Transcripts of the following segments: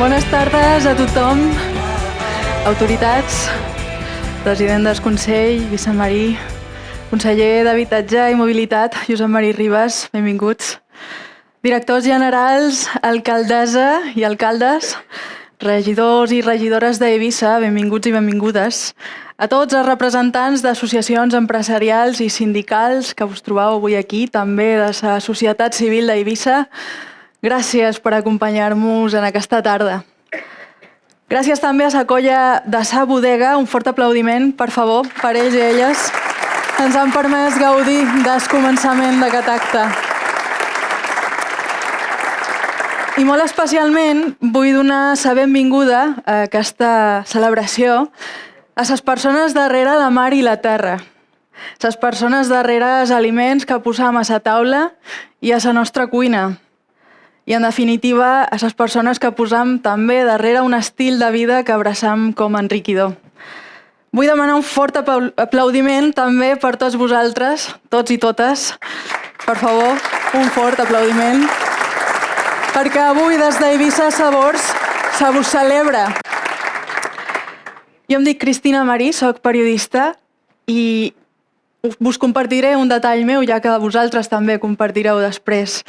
Bones tardes a tothom, autoritats, president del Consell, Vicent Marí, conseller d'Habitatge i Mobilitat, Josep Marí Ribas, benvinguts. Directors generals, alcaldessa i alcaldes, regidors i regidores d'Eivissa, benvinguts i benvingudes. A tots els representants d'associacions empresarials i sindicals que us trobeu avui aquí, també de la societat civil d'Eivissa, gràcies per acompanyar-nos en aquesta tarda. Gràcies també a la colla de Sa Bodega, un fort aplaudiment, per favor, per ells i elles. Ens han permès gaudir del començament d'aquest acte. I molt especialment vull donar la benvinguda a aquesta celebració a les persones darrere la mar i la terra, les persones darrere els aliments que posam a la taula i a la nostra cuina, i en definitiva a les persones que posam també darrere un estil de vida que abraçam com enriquidor. Vull demanar un fort aplaudiment també per tots vosaltres, tots i totes. Per favor, un fort aplaudiment. Perquè avui des d'Eivissa Sabors se vos celebra. Jo em dic Cristina Marí, soc periodista i vos compartiré un detall meu, ja que vosaltres també compartireu després.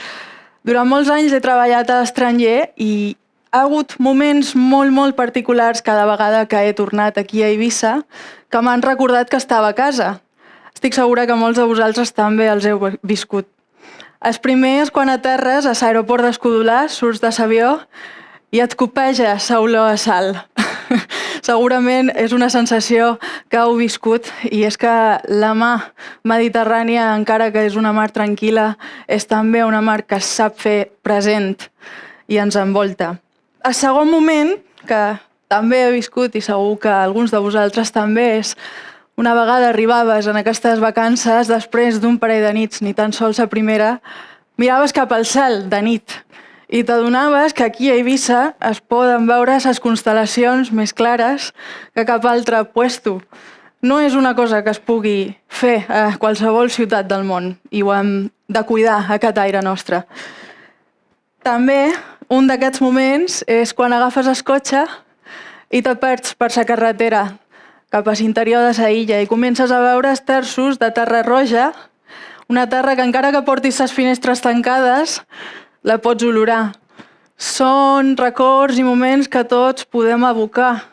Durant molts anys he treballat a l'estranger i ha hagut moments molt particulars cada vegada que he tornat aquí a Eivissa que m'han recordat que estava a casa. Estic segura que molts de vosaltres també els heu viscut. Els primers, quan aterres a l'aeroport d'Escudolà, surts de l'avió i et copeja l'olor a sal. Segurament és una sensació que heu viscut i és que la mar Mediterrània, encara que és una mar tranquil·la, és també una mar que sap fer present i ens envolta. El segon moment, que també he viscut i segur que alguns de vosaltres també, és una vegada arribaves en aquestes vacances, després d'un parell de nits, ni tan sols la primera, miraves cap al cel de nit i t'adonaves que aquí a Eivissa es poden veure les constel·lacions més clares que cap altre puesto. No és una cosa que es pugui fer a qualsevol ciutat del món i ho hem de cuidar, aquest aire nostre. També un d'aquests moments és quan agafes el cotxe i te perds per la carretera cap a l'interior de la illa i comences a veure els terços de terra roja, una terra que encara que portis les finestres tancades, la pots olorar. Són records i moments que tots podem evocar,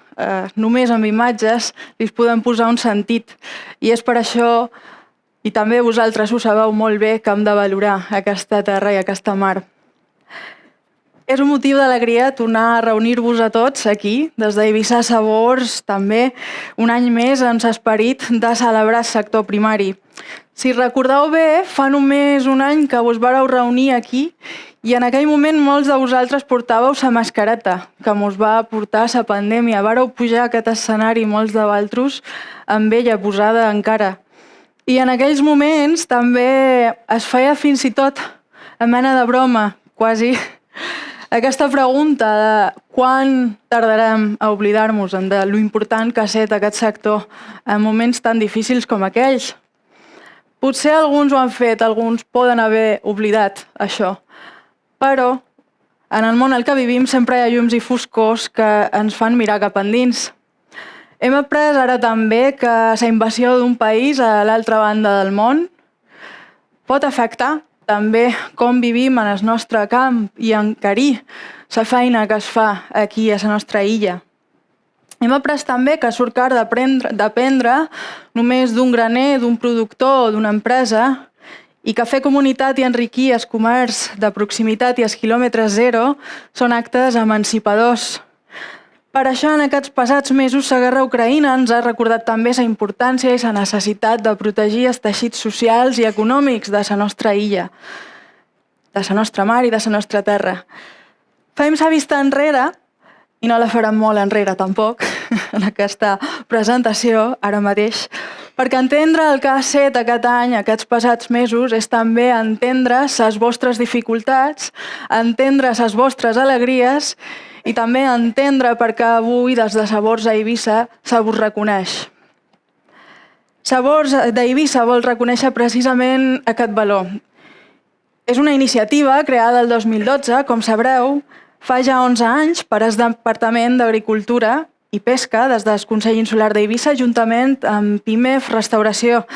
només amb imatges li podem posar un sentit. I és per això, i també vosaltres ho sabeu molt bé, que hem de valorar aquesta terra i aquesta mar. És un motiu d'alegria tornar a reunir-vos a tots aquí, des d'Eivissa Sabors, també un any més amb l'esperit de celebrar el sector primari. Si recordeu bé, fa només un any que us vareu reunir aquí i en aquell moment molts de vosaltres portàveu la mascareta que mos va portar la pandèmia. Vareu pujar a aquest escenari molts de vosaltres amb ella posada encara. I en aquells moments també es feia fins i tot a mena de broma, quasi, aquesta pregunta de quan tardarem a oblidar-nos de lo important que ha estat aquest sector en moments tan difícils com aquells. Potser alguns ho han fet, alguns poden haver oblidat això, però en el món en què vivim sempre hi ha llums i foscors que ens fan mirar cap endins. Hem après ara també que la invasió d'un país a l'altra banda del món pot afectar també com vivim en el nostre camp i encarir la feina que es fa aquí a la nostra illa. Hem après també que surt car dependre només d'un graner, d'un productor o d'una empresa i que fer comunitat i enriquir el comerç de proximitat i els quilòmetres zero són actes emancipadors. Per això, en aquests passats mesos, la guerra ucraïna ens ha recordat també la importància i la necessitat de protegir els teixits socials i econòmics de la nostra illa, de la nostra mar i de la nostra terra. Fem la vista enrere, i no la farem molt enrere tampoc, en aquesta presentació, ara mateix, perquè entendre el que ha estat aquest any, aquests passats mesos, és també entendre les vostres dificultats, entendre les vostres alegries i també entendre per què avui des de Sabors a Eivissa se vos reconeix. Sabors d'Eivissa vol reconèixer precisament aquest valor. És una iniciativa creada el 2012, com sabreu, Fa ja 11 anys, per al Departament d'Agricultura i Pesca, des del Consell Insular d'Eivissa, juntament amb PIMEF Restauració.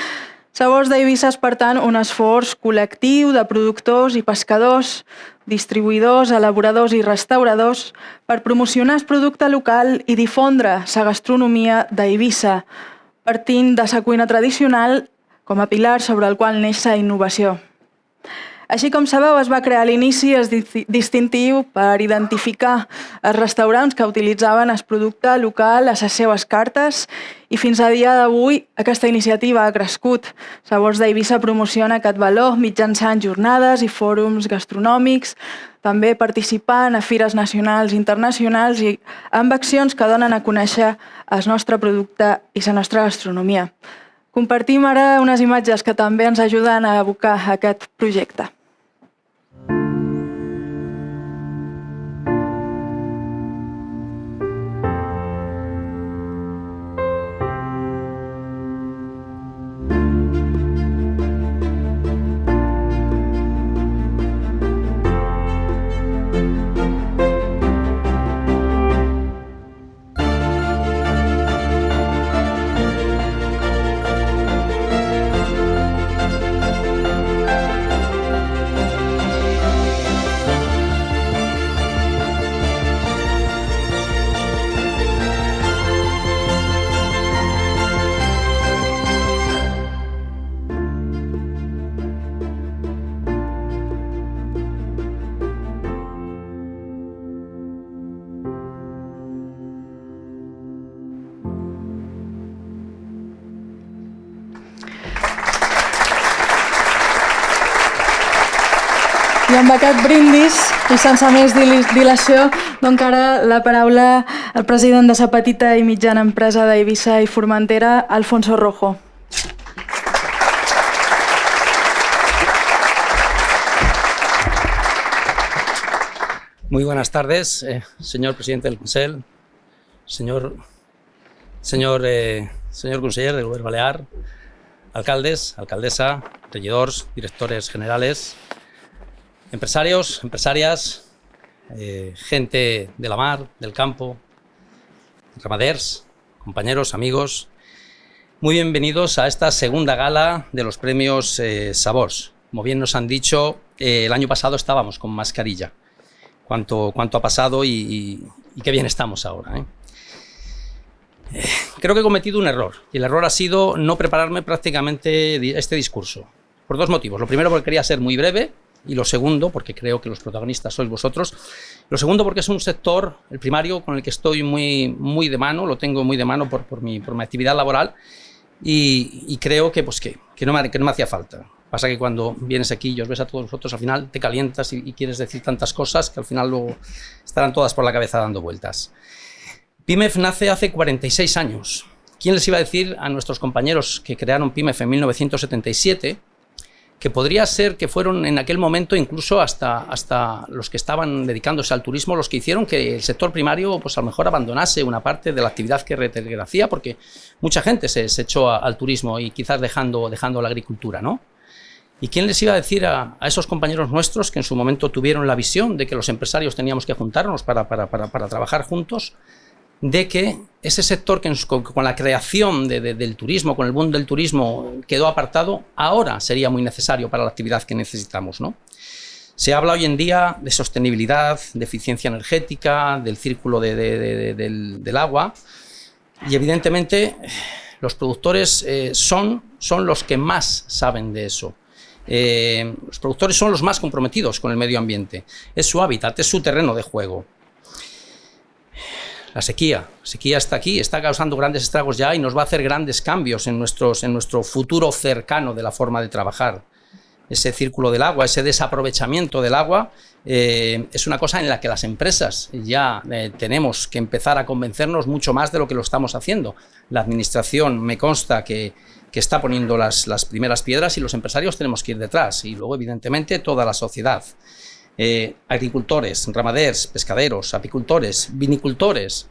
Sabors d'Eivissa és, per tant, un esforç col·lectiu de productors i pescadors, distribuïdors, elaboradors i restauradors per promocionar el producte local i difondre la gastronomia d'Eivissa, partint de la cuina tradicional com a pilar sobre el qual neix la innovació. Així com sabeu, es va crear a l'inici el distintiu per identificar els restaurants que utilitzaven el producte local a les seves cartes i fins a dia d'avui aquesta iniciativa ha crescut. Sabors d'Eivissa promociona aquest valor mitjançant jornades i fòrums gastronòmics, també participant a fires nacionals i internacionals i amb accions que donen a conèixer el nostre producte i la nostra gastronomia. Compartim ara unes imatges que també ens ajuden a evocar aquest projecte. I amb aquest brindis, i sense més dilació, dono ara la paraula al president de la petita i mitjana empresa d'Eivissa i Formentera, Alfonso Rojo. Muy buenas tardes, señor presidente del Consell, señor conseller del Govern Balear, alcaldes, alcaldesa, regidors, directores generales, empresarios, empresarias, gente de la mar, del campo, ramaders, compañeros, amigos. Muy bienvenidos a esta segunda gala de los premios Sabors. Como bien nos han dicho, el año pasado estábamos con mascarilla. Cuánto ha pasado y qué bien estamos ahora, ¿eh? Creo que he cometido un error, y el error ha sido no prepararme prácticamente este discurso, por dos motivos. Lo primero, porque quería ser muy breve, y lo segundo, porque creo que los protagonistas sois vosotros. Lo segundo, porque es un sector, el primario, con el que estoy muy de mano, lo tengo muy de mano por mi actividad laboral, y creo que no me hacía falta. Pasa que cuando vienes aquí y os ves a todos vosotros, al final te calientas y quieres decir tantas cosas que al final luego estarán todas por la cabeza dando vueltas. PIMEF nace hace 46 años. ¿Quién les iba a decir a nuestros compañeros que crearon PIMEF en 1977 que podría ser que fueron en aquel momento incluso hasta los que estaban dedicándose al turismo los que hicieron que el sector primario pues a lo mejor abandonase una parte de la actividad que hacía, porque mucha gente se echó al turismo y quizás dejando la agricultura, ¿no? ¿Y quién les iba a decir a esos compañeros nuestros que en su momento tuvieron la visión de que los empresarios teníamos que juntarnos para trabajar juntos, de que ese sector que con la creación del turismo, con el boom del turismo, quedó apartado, ahora sería muy necesario para la actividad que necesitamos, ¿no? Se habla hoy en día de sostenibilidad, de eficiencia energética, del círculo del agua, y evidentemente los productores son los que más saben de eso. Los productores son los más comprometidos con el medio ambiente, es su hábitat, es su terreno de juego. La sequía está aquí, está causando grandes estragos ya y nos va a hacer grandes cambios en nuestro futuro cercano de la forma de trabajar. Ese círculo del agua, ese desaprovechamiento del agua, es una cosa en la que las empresas ya tenemos que empezar a convencernos mucho más de lo que lo estamos haciendo. La administración me consta que está poniendo las primeras piedras y los empresarios tenemos que ir detrás, y luego evidentemente toda la sociedad. Agricultores, ramaders, pescaderos, apicultores, vinicultores,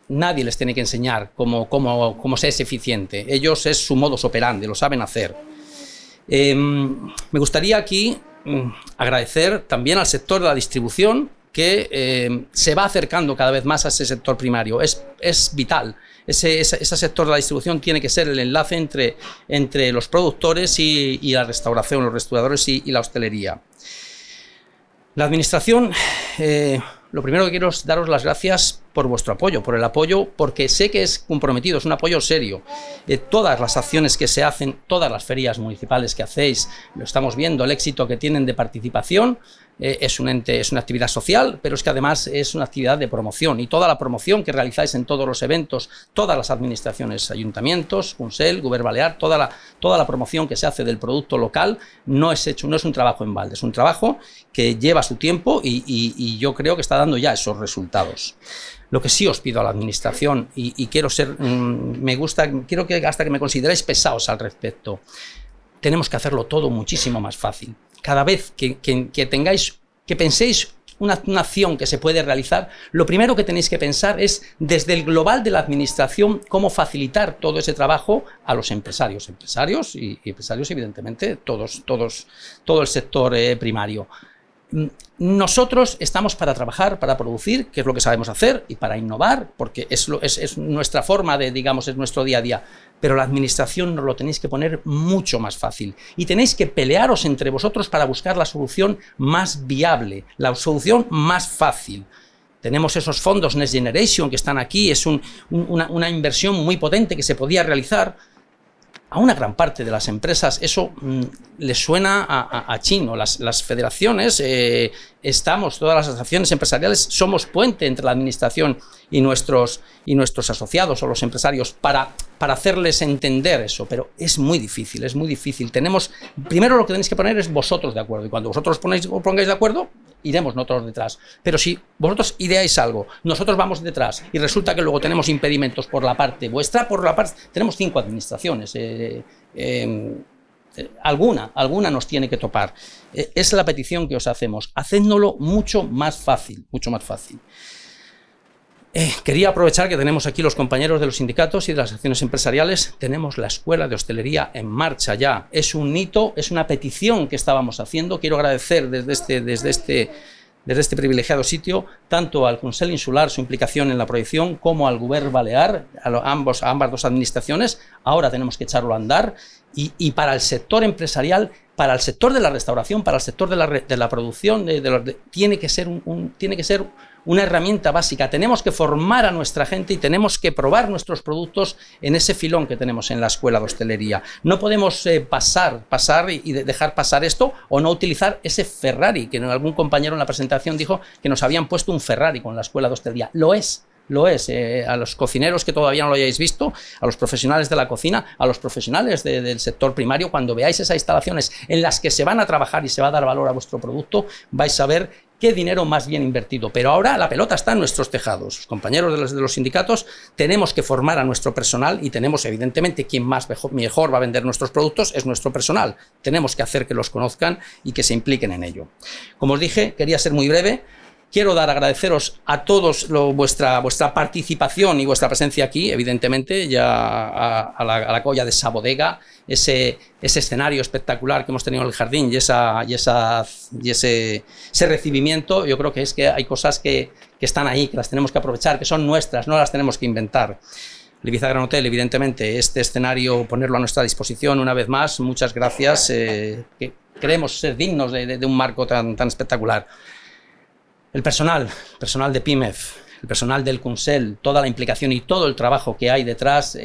nadie les tiene que enseñar cómo se es eficiente. Ellos es su modus operandi, lo saben hacer. Me gustaría aquí agradecer también al sector de la distribución, que se va acercando cada vez más a ese sector primario. Es vital. Ese sector de la distribución tiene que ser el enlace entre los productores y la restauración, los restauradores y la hostelería. La administración, lo primero que quiero es daros las gracias por vuestro apoyo, por el apoyo, porque sé que es comprometido, es un apoyo serio. Todas las acciones que se hacen, todas las ferias municipales que hacéis, lo estamos viendo, el éxito que tienen de participación, es una actividad social, pero es que además es una actividad de promoción, y toda la promoción que realizáis en todos los eventos, todas las administraciones, ayuntamientos, Consell, Govern Balear, toda la promoción que se hace del producto local no es un trabajo en balde, es un trabajo que lleva su tiempo y yo creo que está dando ya esos resultados. Lo que sí os pido a la administración, y quiero quiero que hasta que me consideréis pesados al respecto, tenemos que hacerlo todo muchísimo más fácil. Cada vez que penséis una acción que se puede realizar, lo primero que tenéis que pensar es, desde el global de la administración, cómo facilitar todo ese trabajo a los empresarios. Empresarios evidentemente, todo el sector primario. Nosotros estamos para trabajar, para producir, que es lo que sabemos hacer, y para innovar, porque es nuestra forma de, digamos, es nuestro día a día. Pero la administración nos lo tenéis que poner mucho más fácil. Y tenéis que pelearos entre vosotros para buscar la solución más viable, la solución más fácil. Tenemos esos fondos Next Generation que están aquí, es una inversión muy potente que se podía realizar. A una gran parte de las empresas eso les suena a chino. Las federaciones, todas las asociaciones empresariales, somos puente entre la administración y nuestros asociados o los empresarios para hacerles entender eso, pero es muy difícil, es muy difícil. Primero lo que tenéis que poner es vosotros de acuerdo, y cuando vosotros os pongáis de acuerdo, iremos nosotros detrás. Pero si vosotros ideáis algo, nosotros vamos detrás, y resulta que luego tenemos impedimentos por la parte vuestra, tenemos 5 administraciones, alguna nos tiene que topar. Es la petición que os hacemos, hacédnoslo mucho más fácil, mucho más fácil. Quería aprovechar que tenemos aquí los compañeros de los sindicatos y de las acciones empresariales. Tenemos la Escuela de Hostelería en marcha ya. Es un hito, es una petición que estábamos haciendo. Quiero agradecer desde este privilegiado sitio tanto al Consell Insular su implicación en la proyección como al Govern Balear, a ambas dos administraciones. Ahora tenemos que echarlo a andar, y para el sector empresarial, para el sector de la restauración, para el sector de la producción, tiene que ser una herramienta básica. Tenemos que formar a nuestra gente y tenemos que probar nuestros productos en ese filón que tenemos en la Escuela de Hostelería. No podemos pasar y dejar pasar esto, o no utilizar ese Ferrari, que algún compañero en la presentación dijo que nos habían puesto un Ferrari con la Escuela de Hostelería. Lo es. A los cocineros que todavía no lo hayáis visto, a los profesionales de la cocina, a los profesionales del sector primario, cuando veáis esas instalaciones en las que se van a trabajar y se va a dar valor a vuestro producto, vais a ver qué dinero más bien invertido. Pero ahora la pelota está en nuestros tejados. Los compañeros de los sindicatos tenemos que formar a nuestro personal, y tenemos, evidentemente, quien mejor va a vender nuestros productos es nuestro personal. Tenemos que hacer que los conozcan y que se impliquen en ello. Como os dije, quería ser muy breve. Quiero agradeceros a todos vuestra participación y vuestra presencia aquí, evidentemente, ya a la colla de esa bodega, ese escenario espectacular que hemos tenido en el jardín y ese recibimiento. Yo creo que hay cosas que están ahí, que las tenemos que aprovechar, que son nuestras, no las tenemos que inventar. El Ibiza Gran Hotel, evidentemente, este escenario, ponerlo a nuestra disposición una vez más. Muchas gracias, que creemos ser dignos de un marco tan espectacular. El personal de PIMEF, el personal del Consell, toda la implicación y todo el trabajo que hay detrás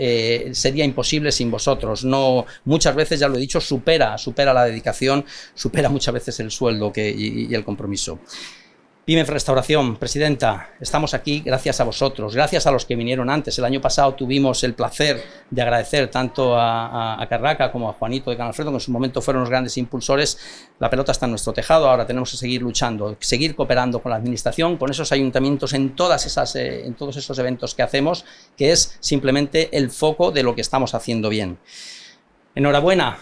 sería imposible sin vosotros. Muchas veces, ya lo he dicho, supera la dedicación, supera muchas veces el sueldo y el compromiso. PIMEF Restauración, presidenta, estamos aquí gracias a vosotros, gracias a los que vinieron antes. El año pasado tuvimos el placer de agradecer tanto a Carraca como a Juanito de Canalfredo, que en su momento fueron los grandes impulsores. La pelota está en nuestro tejado, ahora tenemos que seguir luchando, seguir cooperando con la administración, con esos ayuntamientos en todos esos eventos que hacemos, que es simplemente el foco de lo que estamos haciendo bien. Enhorabuena,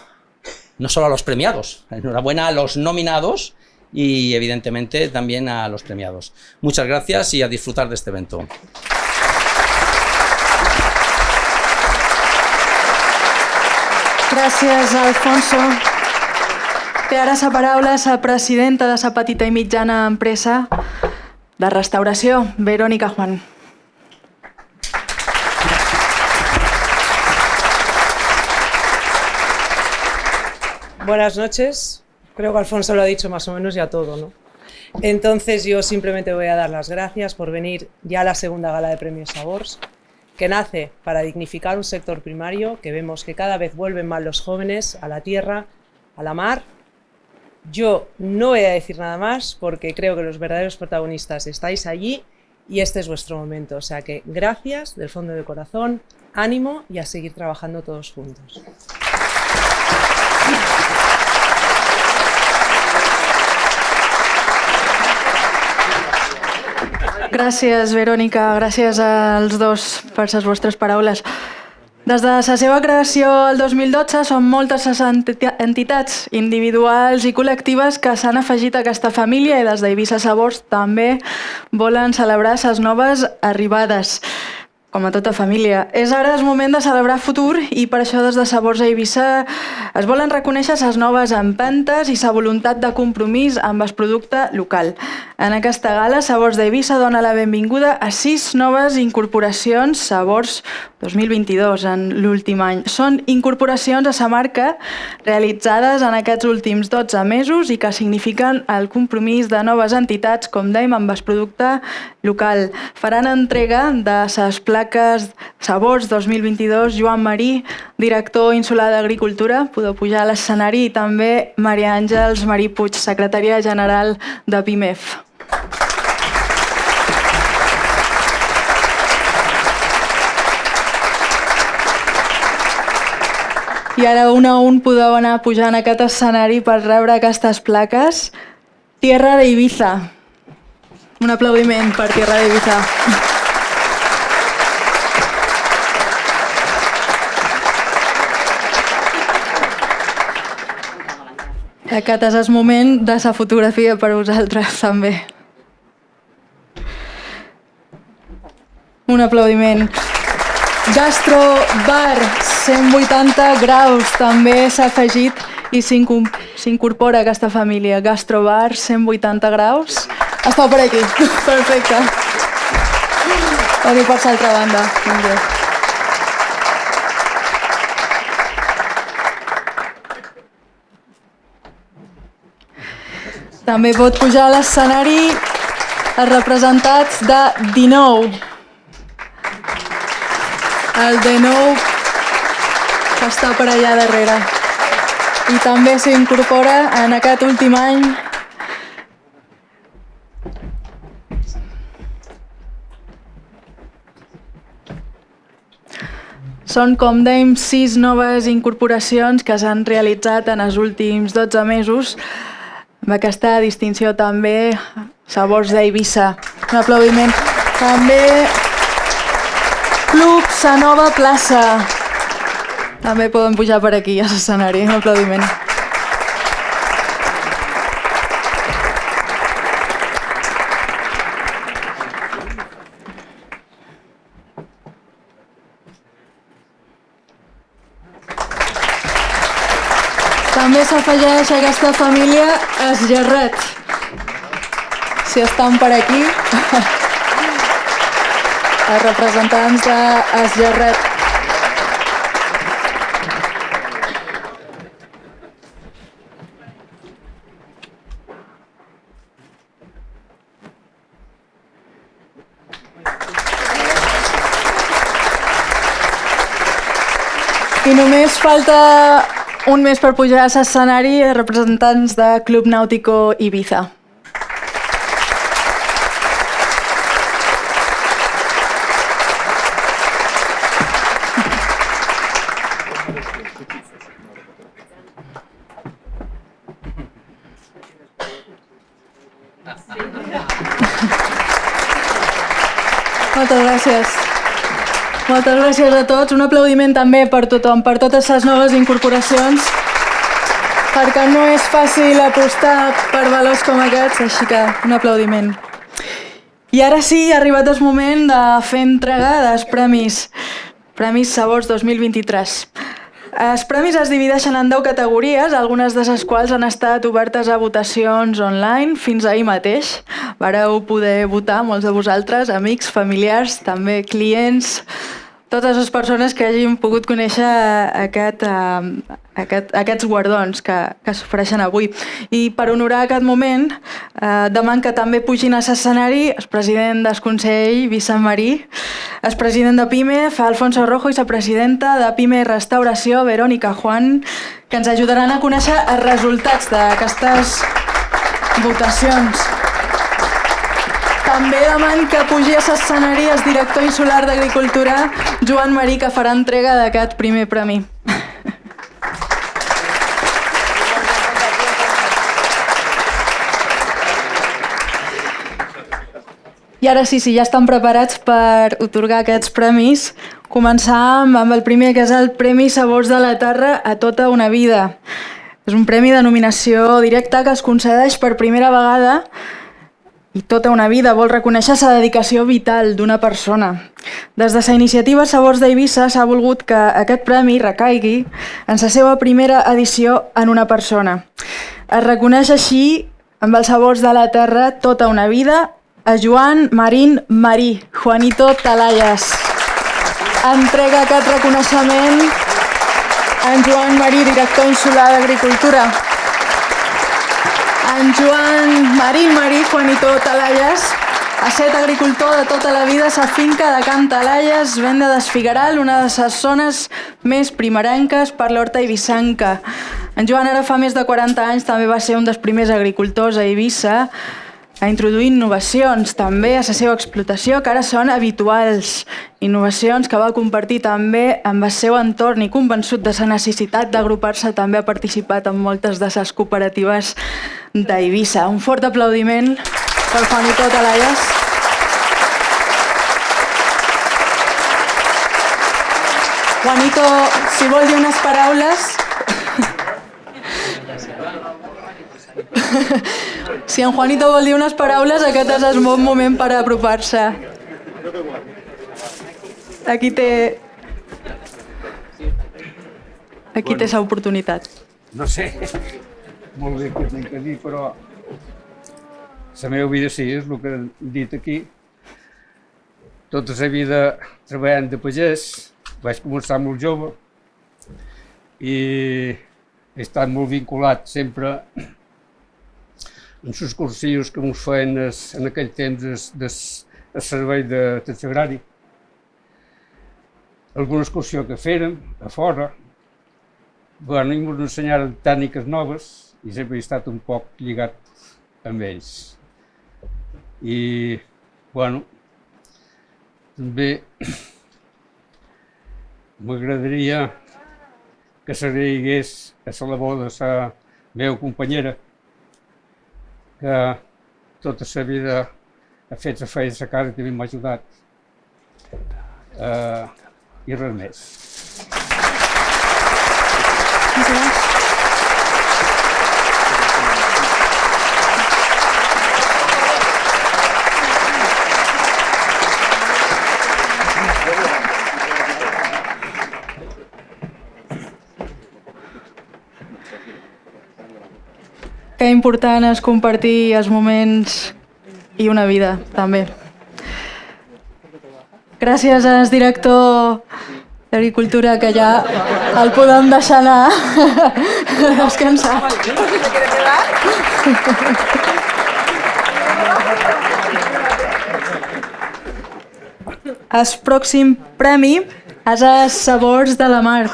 no solo a los premiados, enhorabuena a los nominados, y evidentemente también a los premiados. Muchas gracias y a disfrutar de este evento. Gràcies, Alfonso. Té ara la paraula la presidenta de la petita i mitjana empresa, de restauració, Verónica Juan. Buenas noches. Creo que Alfonso lo ha dicho más o menos ya todo, ¿no? Entonces yo simplemente voy a dar las gracias por venir ya a la segunda gala de Premios Sabors, que nace para dignificar un sector primario, que vemos que cada vez vuelven más los jóvenes a la tierra, a la mar. Yo no voy a decir nada más porque creo que los verdaderos protagonistas estáis allí y este es vuestro momento. O sea que gracias del fondo del corazón, ánimo y a seguir trabajando todos juntos. Gràcies, Verònica, gràcies als dos per les vostres paraules. Des de la seva creació el 2012 són moltes les entitats individuals i col·lectives que s'han afegit a aquesta família i des d'Eivissa Sabors també volen celebrar les noves arribades. Com a tota família. És ara el moment de celebrar futur i per això des de Sabors a Eivissa es volen reconèixer les noves empentes i la voluntat de compromís amb el producte local. En aquesta gala, Sabors d'Eivissa dona la benvinguda a 6 noves incorporacions Sabors 2022 en l'últim any. Són incorporacions a la marca realitzades en aquests últims 12 mesos i que signifiquen el compromís de noves entitats, com dèiem, amb el producte local. Faran entrega de les plaques Sabors 2022, Joan Marí, director insular d'Agricultura, podeu pujar a l'escenari, i també Maria Àngels Marí Puig, secretària general de PIMEF. I ara un a un podeu anar pujant a aquest escenari per rebre aquestes plaques. Tierra de Ibiza. Un aplaudiment per Tierra de Ibiza. Aquest és el moment de la fotografia per vosaltres, també. Un aplaudiment. Gastrobar, 180 graus, també s'ha afegit i s'incorpora a aquesta família. Gastrobar, 180 graus. Estau per aquí. Perfecte. Veniu per l'altra banda. També pot pujar a l'escenari els representats de Dinou. El Dinou que està per allà darrere. I també s'incorpora en aquest últim any Són, com dèiem, 6 noves incorporacions que s'han realitzat en els últims 12 mesos amb aquesta distinció també Sabors d'Eivissa. Un aplaudiment. També Club Sa Nova Plaça. També poden pujar per aquí a l'escenari. Un aplaudiment. També s'afegeix a aquesta família Es Gerret. Si estan per aquí, els representants de Es Gerret. I només falta un mes per pujar a l'escenari, representants de Club Náutico Ibiza. Moltes gràcies. Moltes gràcies a tots. Un aplaudiment també per tothom, per totes les noves incorporacions, perquè no és fàcil apostar per valors com aquests, així que un aplaudiment. I ara sí, ha arribat el moment de fer entrega dels Premis Sabors 2023. Els premis es divideixen en 10 categories, algunes de les quals han estat obertes a votacions online fins ahir mateix. Vareu poder votar, molts de vosaltres, amics, familiars, també clients, totes les persones que hagin pogut conèixer aquests guardons que s'ofereixen avui. I per honorar aquest moment, demanem que també pugin a l'escenari el president del Consell, Vicent Marí, el president de PIME, Alfonso Rojo, i la presidenta de PIME Restauració, Verónica Juan, que ens ajudaran a conèixer els resultats d'aquestes votacions. També demanem que pugi a l'escenari el director insular d'Agricultura, Joan Marí, que farà entrega d'aquest primer premi. I ara sí, ja estan preparats per atorgar aquests premis. Començam amb el primer, que és el Premi Sabors de la Terra a tota una vida. És un premi de nominació directa que es concedeix per primera vegada i tota una vida vol reconèixer la dedicació vital d'una persona. Des de la iniciativa Sabors d'Eivissa s'ha volgut que aquest premi recaigui en la seva primera edició en una persona. Es reconeix així, amb els Sabors de la Terra tota una vida, a Joan Marín Marí, Juanito Talayas. Entrega aquest reconeixement a en Joan Marí, director insular d'Agricultura. En Joan Marín Marí, Juanito Talayas, ha estat agricultor de tota la vida a la finca de Can Talayas, Venda del Figueral, una de les zones més primerenques per l'horta eivissenca. En Joan ara fa més de 40 anys també va ser un dels primers agricultors a Eivissa a introduir innovacions també a la seva explotació, que ara són habituals. Innovacions que va compartir també amb el seu entorn i convençut de la necessitat d'agrupar-se, també ha participat en moltes de les cooperatives d'Eivissa. Un fort aplaudiment per Juanito Talayas. Juanito, si vol dir unes paraules... Si en Juanito vol dir unes paraules, aquest és el bon moment per apropar-se. Aquí té l'oportunitat. No sé molt bé què tinc que dir, però la meva vida sí, és el que he dit aquí. Tota la vida treballant de pagès, vaig començar molt jove i he estat molt vinculat sempre en els cursillos que ens feien en aquell temps del servei de texto agrari. Alguna excursió que fèrem a fora, i ens ensenyaren tècniques noves i sempre he estat un poc lligat amb ells. I, també m'agradaria que s'agraigués a la labor de la meva companyera, que tota la vida ha fet la feina de la casa i també m'ha ajudat. I res més. Que important és compartir els moments i una vida, també. Gràcies al director d'Agricultura, que ja el podem deixar anar a descansar. El pròxim premi és a Sabors de la Mar.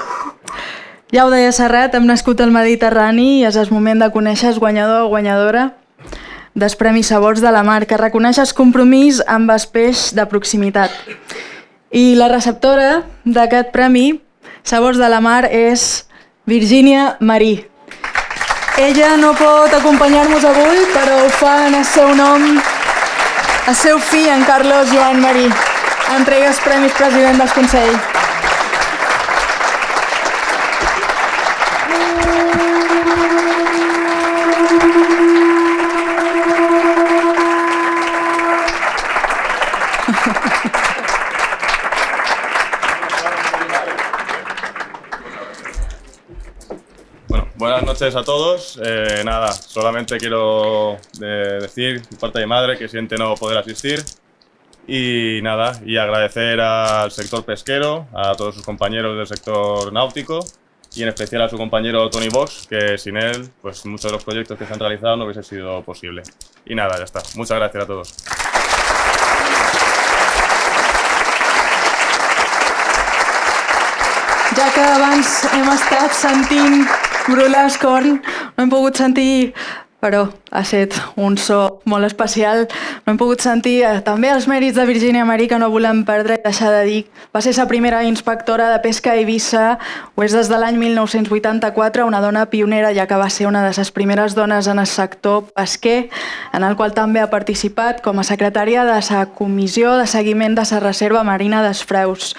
Ja ho deia Serrat, hem nascut al Mediterrani i és el moment de conèixer el guanyador o guanyadora del Premi Sabors de la Mar, que reconeix el compromís amb el peix de proximitat. I la receptora d'aquest Premi Sabors de la Mar és Virgínia Marí. Ella no pot acompanyar-nos avui, però ho fa en el seu nom el seu fill, en Carlos Joan Marí. Entrega els premis president del Consell. noches a todos. Nada, solamente quiero decir por parte de mi madre que siente no poder asistir. Y nada, y agradecer al sector pesquero, a todos sus compañeros del sector náutico y en especial a su compañero Tony Box, que sin él, pues muchos de los proyectos que se han realizado no hubiese sido posible. Y nada, ya está. Muchas gracias a todos. Ja que abans hem estat sentint brûlar el corn, no hem pogut sentir, però ha estat un so molt especial, no hem pogut sentir també els mèrits de Virginia Marí, que no volem perdre i deixar de dir. Va ser la primera inspectora de pesca a Eivissa, ho és des de l'any 1984, una dona pionera, ja que va ser una de les primeres dones en el sector pesquer, en el qual també ha participat com a secretària de la Comissió de Seguiment de la Reserva Marina dels Freus.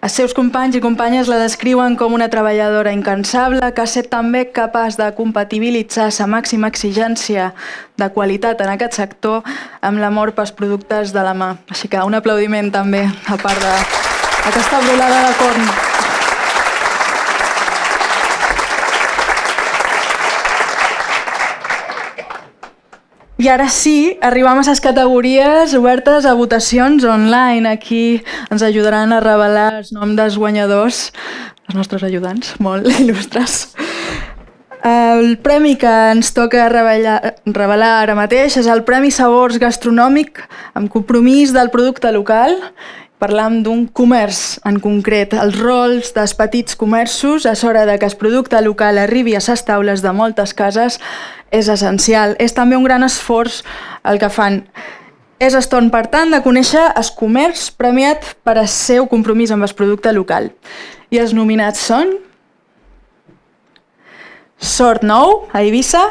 Els seus companys i companyes la descriuen com una treballadora incansable que ha estat també capaç de compatibilitzar la màxima exigència de qualitat en aquest sector amb l'amor pels productes de la mà. Així que un aplaudiment també a part d'aquesta brolada de corn. I ara sí, arribem a les categories obertes a votacions online. Aquí ens ajudaran a revelar els noms dels guanyadors, els nostres ajudants, molt il·lustres. El premi que ens toca revelar ara mateix és el Premi Sabors Gastronòmic amb compromís del producte local. Parlam d'un comerç en concret. Els rols dels petits comerços a l'hora que el producte local arribi a les taules de moltes cases és essencial. És també un gran esforç el que fan. És eston, per tant, de conèixer el comerç premiat per el seu compromís amb el producte local. I els nominats són Sort Nou, a Eivissa.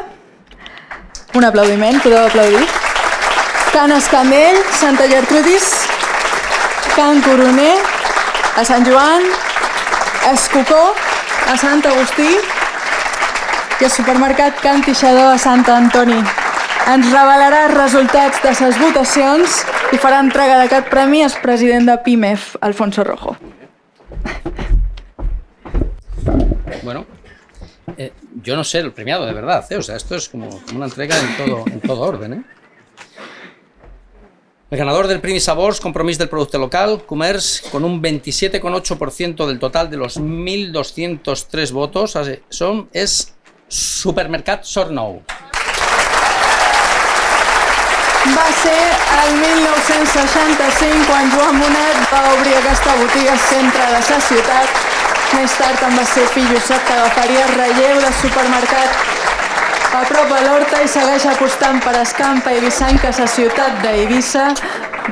Un aplaudiment, podeu aplaudir. Can Escamell, Santa Gertrudis. Can Coroner, a Sant Joan. Escocó, a Sant Agustí. I el supermercat Can Tixador a Sant Antoni. Ens revelarà els resultats de les votacions i farà entrega d'aquest premi el president de PIMEF, Alfonso Rojo. Bueno, yo no sé el premiado, de verdad, o sea, esto es como una entrega en todo orden, ¿eh? El ganador del Premi Sabors, compromís del producte local, comerç, con un 27,8% del total de los 1.203 votos, es Supermercat Sort Nou. Va ser el 1965 quan Joan Bonet va obrir aquesta botiga al centre de la ciutat. Més tard en va ser fill Josep, que agafaria el relleu del supermercat a prop a l'Horta i segueix apostant per Escampa i Eivissa, la ciutat d'Eivissa,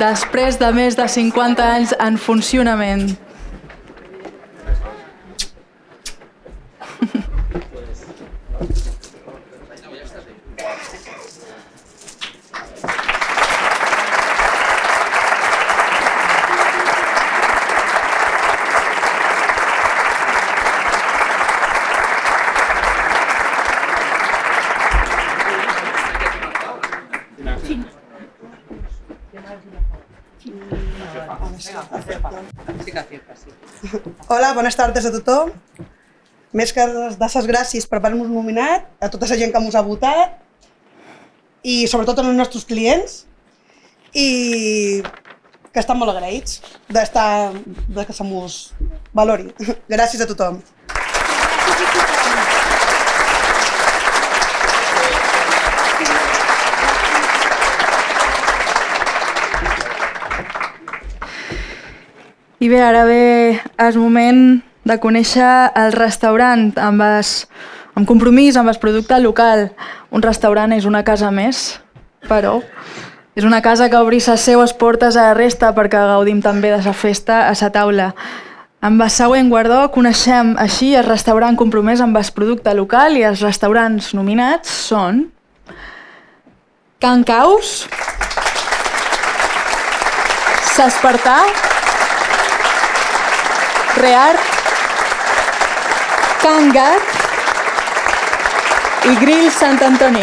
després de més de 50 anys en funcionament. Hola, bones tardes a tothom. Més que de les gràcies per haver-nos nominat, a tota la gent que ens ha votat i sobretot als nostres clients i que estan molt agraïts de que se mos valori. Gràcies a tothom. I bé, ara ve el moment de conèixer el restaurant amb compromís amb el producte local. Un restaurant és una casa més, però és una casa que obri les seues portes a la resta perquè gaudim també de la festa a la taula. Amb el següent guardó coneixem així el restaurant compromès amb el producte local i els restaurants nominats són Can Caus, S'Espartà, Reart, Can Gat i Grill Sant Antoni.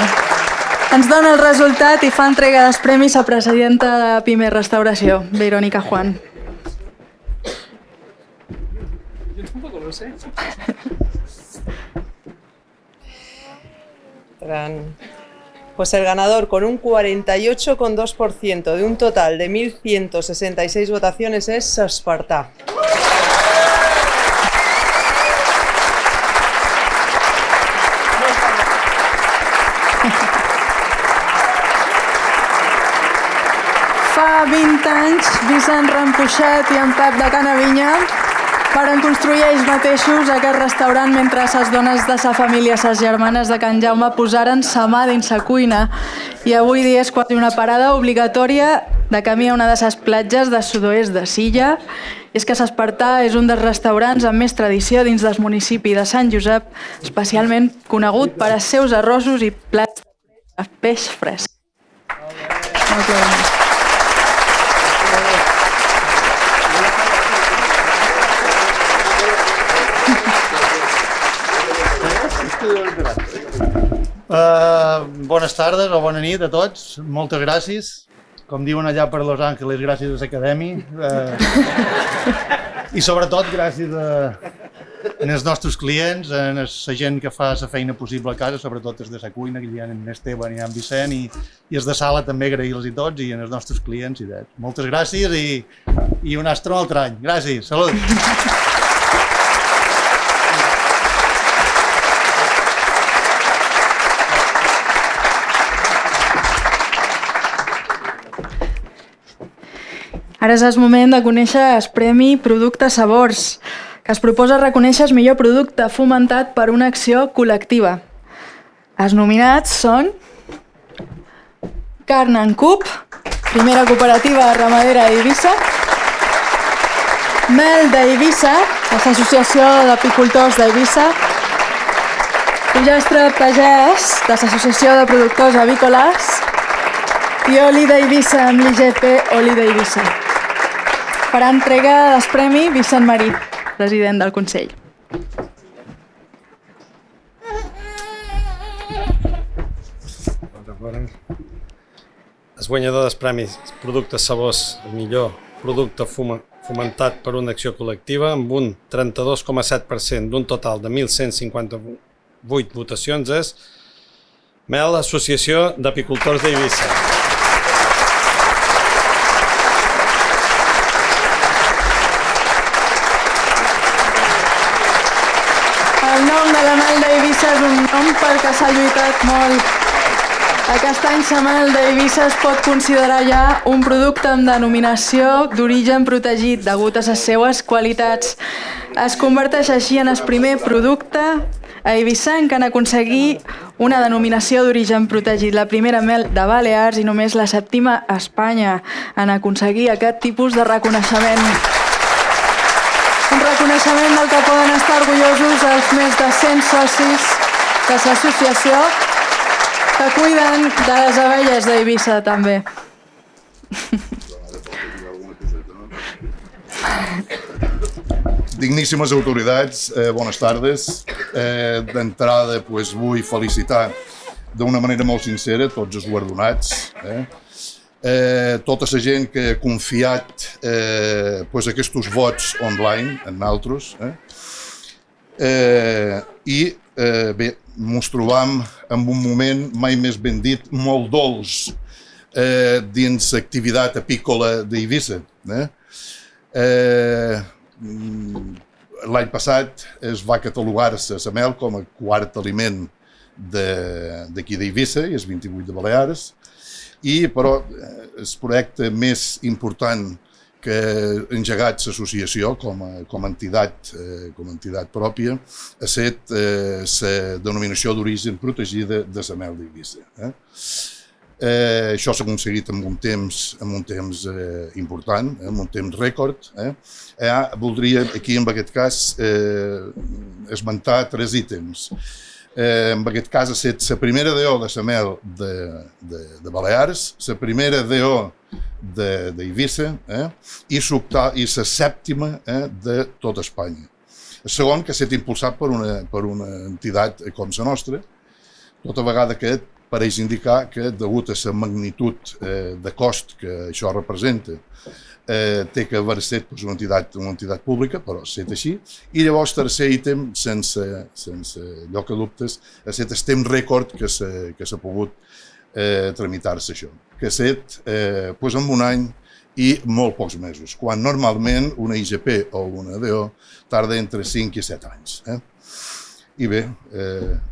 Ens dona el resultat i fa entrega dels premis a presidenta de PIME Restauració, Verónica Juan. Yo tampoco lo sé. Pues el ganador con un 48,2% de un total de 1.166 votaciones es Espartà. Fa 20 anys, Vicent Rampuixat i en Pep de Canavinya varen construir ells mateixos aquest restaurant mentre ses dones de sa família, ses germanes de Can Jaume, posaren sa mà dins sa cuina. I avui dia és quasi una parada obligatòria de camí a una de ses platges de sud-oest de Silla. És que s'Espartà és un dels restaurants amb més tradició dins del municipi de Sant Josep, especialment conegut per als seus arrossos i plats de peix fresc. Moltes gràcies. Bones tardes o bona nit a tots. Moltes gràcies. Com diuen allà per Los Angeles, gràcies a l'Acadèmia. I sobretot gràcies als nostres clients, a la gent que fa la feina possible a casa, sobretot els de la cuina, que hi ha en Esteban i en Vicent, i els de sala també agrair-los i tots, i als nostres clients. Moltes gràcies i un altre any. Gràcies. Salut. Ara és el moment de conèixer el Premi Producte Sabors, que es proposa reconèixer el millor producte fomentat per una acció col·lectiva. Els nominats són Carn en Cup, primera cooperativa ramadera d'Eivissa, Mel d'Eivissa, l'Associació d'Apicultors d'Eivissa, Pollastre Pagès, de l'Associació de Productors Avícoles, i Oli d'Eivissa amb l'IGP Oli d'Eivissa. Farà entrega del premi Vicent Marí, president del Consell. El guanyador dels premis Productes Sabors, el millor producte fomentat per una acció col·lectiva, amb un 32,7% d'un total de 1.158 votacions, és Mel, Associació d'Apicultors d'Eivissa. El nom de la Mel d'Eivissa és un nom perquè s'ha lluitat molt. Aquest any la Mel d'Eivissa es pot considerar ja un producte amb denominació d'origen protegit degut a les seues qualitats. Es converteix així en el primer producte eivissenc en aconseguir una denominació d'origen protegit, la primera mel de Balears i només la 7ª a Espanya en aconseguir aquest tipus de reconeixement. Un reconeixement del que poden estar orgullosos els més de 100 socis de l'associació que cuiden de les abelles d'Eivissa també. Digníssimes autoritats, bones tardes. D'entrada, vull felicitar d'una manera molt sincera tots els guardonats, tota la gent que ha confiat aquests vots online en nosaltres. I bé, ens trobam en un moment, mai més ben dit, molt dolç dins l'activitat apícola d'Eivissa. L'any passat es va catalogar-se la mel com a quart aliment d'aquí d'Eivissa i els 28 de Balears, però el projecte més important que ha engegat l'associació com a entitat pròpia ha estat la denominació d'origen protegida de la mel d'Eivissa. Això s'ha aconseguit en un temps important, en un temps rècord. Voldria aquí, en aquest cas, esmentar 3 ítems. En aquest cas ha estat la primera DO de la mel de Balears, la primera DO d'Eivissa i la 7ª de tota Espanya. El segon, que ha estat impulsat per una entitat com la nostra, tota vegada que pareix indicar que, degut a la magnitud de cost que això representa, té que haver estat una entitat pública, però ha estat així. I llavors, tercer ítem, sense lloc a dubtes, ha estat el temps rècord que s'ha pogut tramitar-se això, que ha estat en un any i molt pocs mesos, quan normalment una IGP o una DO tarda entre 5 i 7 anys. I bé,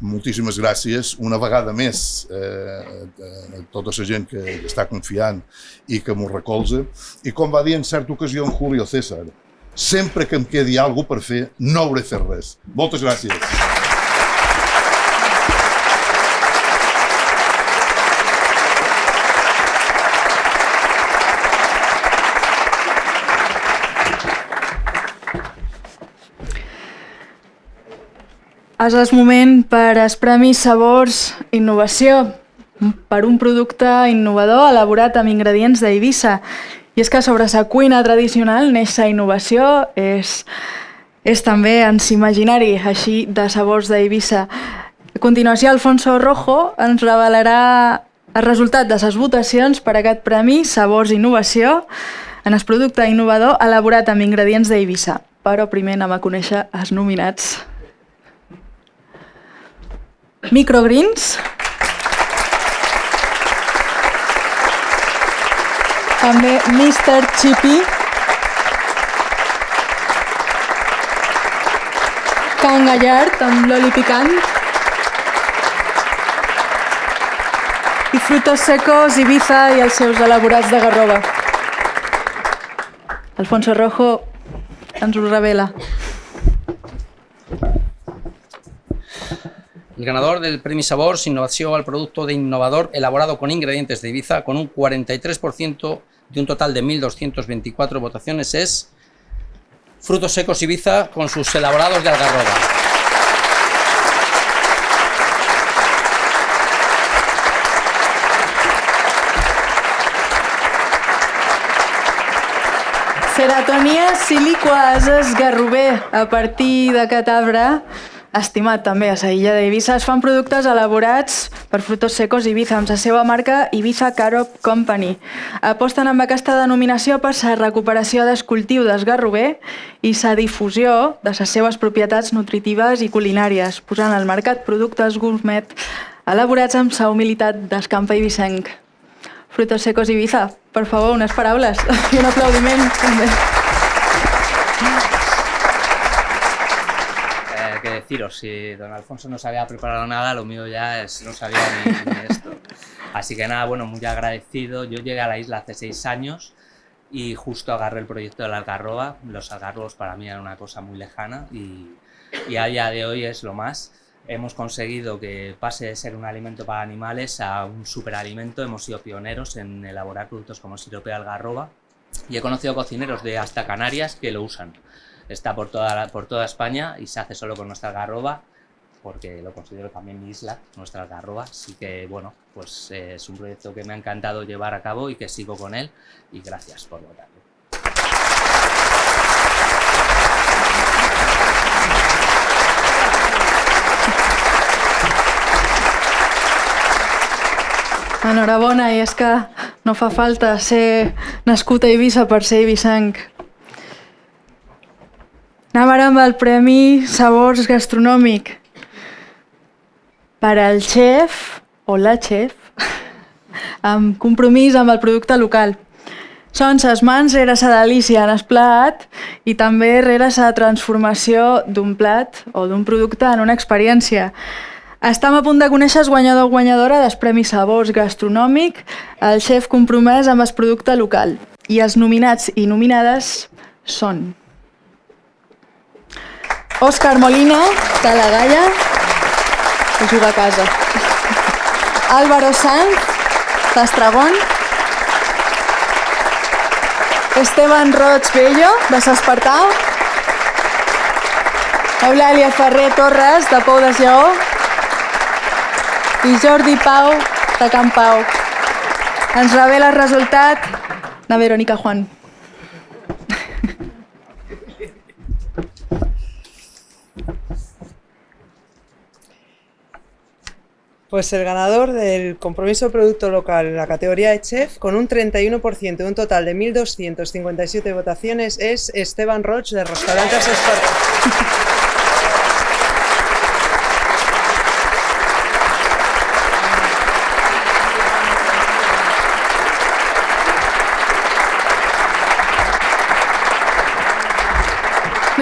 moltíssimes gràcies una vegada més a tota la gent que està confiant i que m'ho recolza. I com va dir en certa ocasió en Julio César, sempre que em quedi alguna cosa per fer, no hauré fet res. Moltes gràcies. Ara és moment per als Premis Sabors Innovació, per un producte innovador elaborat amb ingredients d'Eivissa. I és que sobre la cuina tradicional neix la innovació, és també en l'imaginari així de sabors d'Eivissa. A continuació, Alfonso Rojo ens revelarà el resultat de les votacions per a aquest Premi Sabors Innovació en el producte innovador elaborat amb ingredients d'Eivissa. Però primer anem a conèixer els nominats. Microgreens. També Mr. Chippy. Can Gallard amb l'oli picant. I Frutos Secos Ibiza i els seus elaborats de garrova. Alfonso Rojo ens ho revela. El ganador del Premio Sabors Innovación al producto de innovador elaborado con ingredientes de Ibiza con un 43% de un total de 1.224 votaciones es Frutos Secos Ibiza con sus elaborados de algarroba. Ceratonia siliquoases garrover a partir d'aquest arbre, estimat també a la illa d'Eivissa, es fan productes elaborats per Frutos Secos Ibiza amb la seva marca Ibiza Carob Company. Aposten amb aquesta denominació per la recuperació del cultiu del garrover i la difusió de les seves propietats nutritives i culinàries, posant al mercat productes gourmet elaborats amb la humilitat del camp eivissenc. Frutos Secos Ibiza, per favor, unes paraules i un aplaudiment també. ¿Qué deciros? Si don Alfonso no se había preparado nada, lo mío ya es no sabía ni esto. Así que nada, bueno, muy agradecido. Yo llegué a la isla hace 6 años y justo agarré el proyecto de la algarroba. Los algarrobos para mí eran una cosa muy lejana y a día de hoy es lo más. Hemos conseguido que pase de ser un alimento para animales a un superalimento. Hemos sido pioneros en elaborar productos como sirope de algarroba y he conocido cocineros de hasta Canarias que lo usan. Está por toda España y se hace solo con nuestra algarroba, porque lo considero también mi isla, nuestra algarroba. Así que bueno, pues es un proyecto que me ha encantado llevar a cabo y que sigo con él, y gracias por votarlo. Enhorabona, i és que no fa falta ser nascut a Eivissa per ser eivissenc. Anem ara amb el Premi Sabors Gastronòmic per al xef o la xef amb compromís amb el producte local. Són ses mans rere sa delícia en el plat i també rere sa transformació d'un plat o d'un producte en una experiència. Estem a punt de conèixer el guanyador o guanyadora del Premi Sabors Gastronòmic, el xef compromès amb el producte local. I els nominats i nominades són Òscar Molina, de la Galla, que juga a casa. Álvaro Sanz, d'Estragón. Esteban Roig Bello, de s'Espartà. Eulàlia Ferrer Torres, de Pou de Lleó. I Jordi Pau, de Can Pau. Ens revela el resultat de Verónica Juan. Pues el ganador del compromiso de producto local en la categoría de chef, con un 31% de un total de 1.257 votaciones, es Esteban Roig, de Restaurantes Esparta.